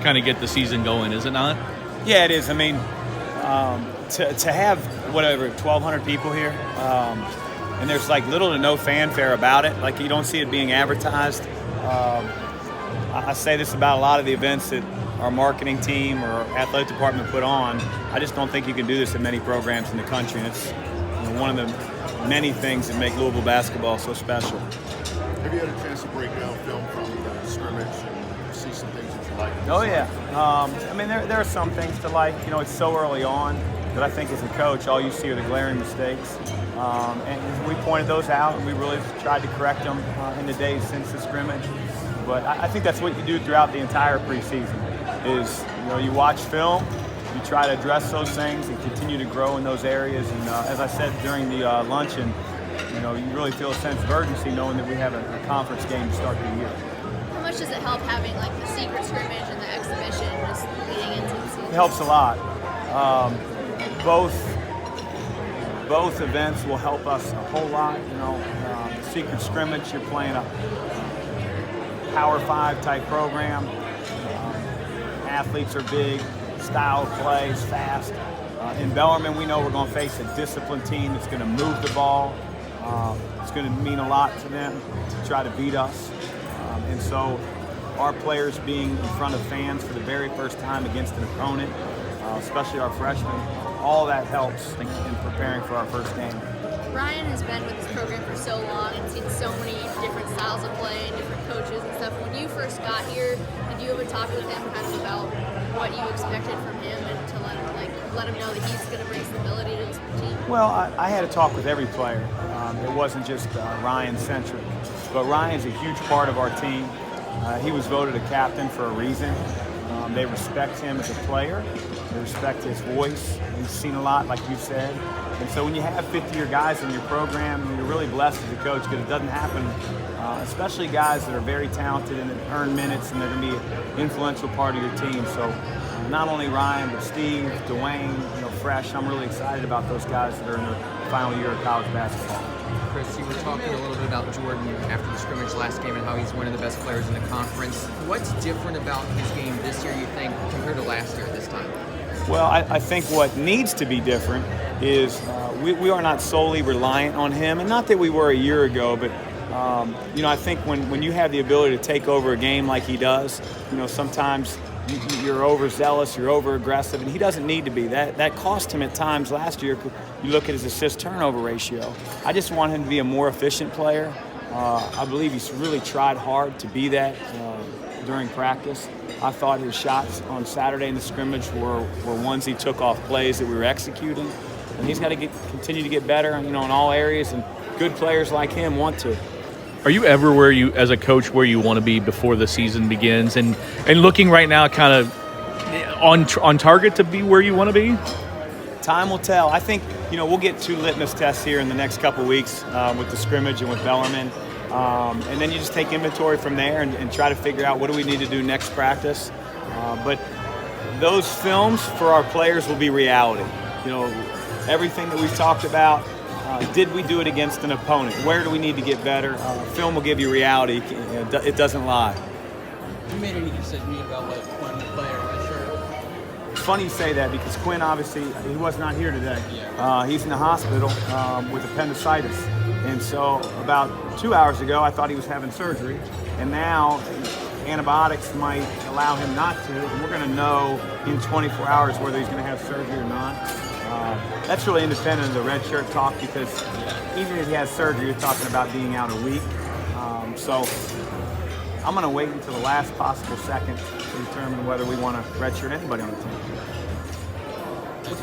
kind of get the season going, is it not? Yeah, it is. I mean, to have whatever 1,200 people here, and there's like little to no fanfare about it. Like you don't see it being advertised. I say this about a lot of the events that our marketing team or athletic department put on. I just don't think you can do this at many programs in the country, and it's one of the many things that make Louisville basketball so special. Have you had a chance to break down film from the scrimmage and see some things that you like? Oh yeah, I mean there are some things to like. It's so early on that I think as a coach, all you see are the glaring mistakes, and we pointed those out, and we really tried to correct them in the days since the scrimmage. But I think that's what you do throughout the entire preseason. Is you watch film, you try to address those things, and continue to grow in those areas. And as I said during the luncheon, you really feel a sense of urgency knowing that we have a conference game to start the year. How much does it help having like the secret scrimmage and the exhibition just leading into the season? It helps a lot. Both events will help us a whole lot. The secret scrimmage, you're playing a Power 5 type program. Athletes are big, style of play is fast. In Bellarmine, we know we're going to face a disciplined team that's going to move the ball. It's going to mean a lot to them to try to beat us. And so our players being in front of fans for the very first time against an opponent, especially our freshmen, all that helps in preparing for our first game. Ryan has been with this program for so long and seen so many different styles of play and different coaches and stuff. When you first got here, did you ever talk with him kind of about what you expected from him and to let him know that he's going to bring stability to this team? Well, I had a talk with every player. It wasn't just Ryan-centric. But Ryan's a huge part of our team. He was voted a captain for a reason. They respect him as a player. They respect his voice. He's seen a lot, like you said. And so when you have 50-year guys in your program, you're really blessed as a coach because it doesn't happen, especially guys that are very talented and that earn minutes and they're going to be an influential part of your team. So not only Ryan, but Steve, Dwayne, Fresh. I'm really excited about those guys that are in their final year of college basketball. Chris, you were talking a little bit about Jordan after the scrimmage last game and how he's one of the best players in the conference. What's different about his game this year, you think, compared to last year at this time? Well, I think what needs to be different is we are not solely reliant on him, and not that we were a year ago, but I think when you have the ability to take over a game like he does, sometimes you're overzealous, you're over-aggressive, and he doesn't need to be. That cost him at times last year. You look at his assist-turnover ratio. I just want him to be a more efficient player. I believe he's really tried hard to be that during practice. I thought his shots on Saturday in the scrimmage were ones he took off plays that we were executing. And he's got to continue to get better, in all areas, and good players like him want to. Are you ever where you, as a coach, where you want to be before the season begins? And looking right now kind of on target to be where you want to be? Time will tell. I think, we'll get 2 litmus tests here in the next couple weeks with the scrimmage and with Bellarmine. And then you just take inventory from there and try to figure out what do we need to do next practice. But those films for our players will be reality. Everything that we've talked about, did we do it against an opponent? Where do we need to get better? Film will give you reality. It doesn't lie. You made any decision about what Quinn to play or what shirt? It's funny you say that because Quinn, obviously, he was not here today. He's in the hospital with appendicitis. And so about 2 hours ago, I thought he was having surgery. And now antibiotics might allow him not to. And we're going to know in 24 hours whether he's going to have surgery or not. That's really independent of the red shirt talk because even if he has surgery, you're talking about being out a week. So I'm going to wait until the last possible second to determine whether we want to redshirt anybody on the team.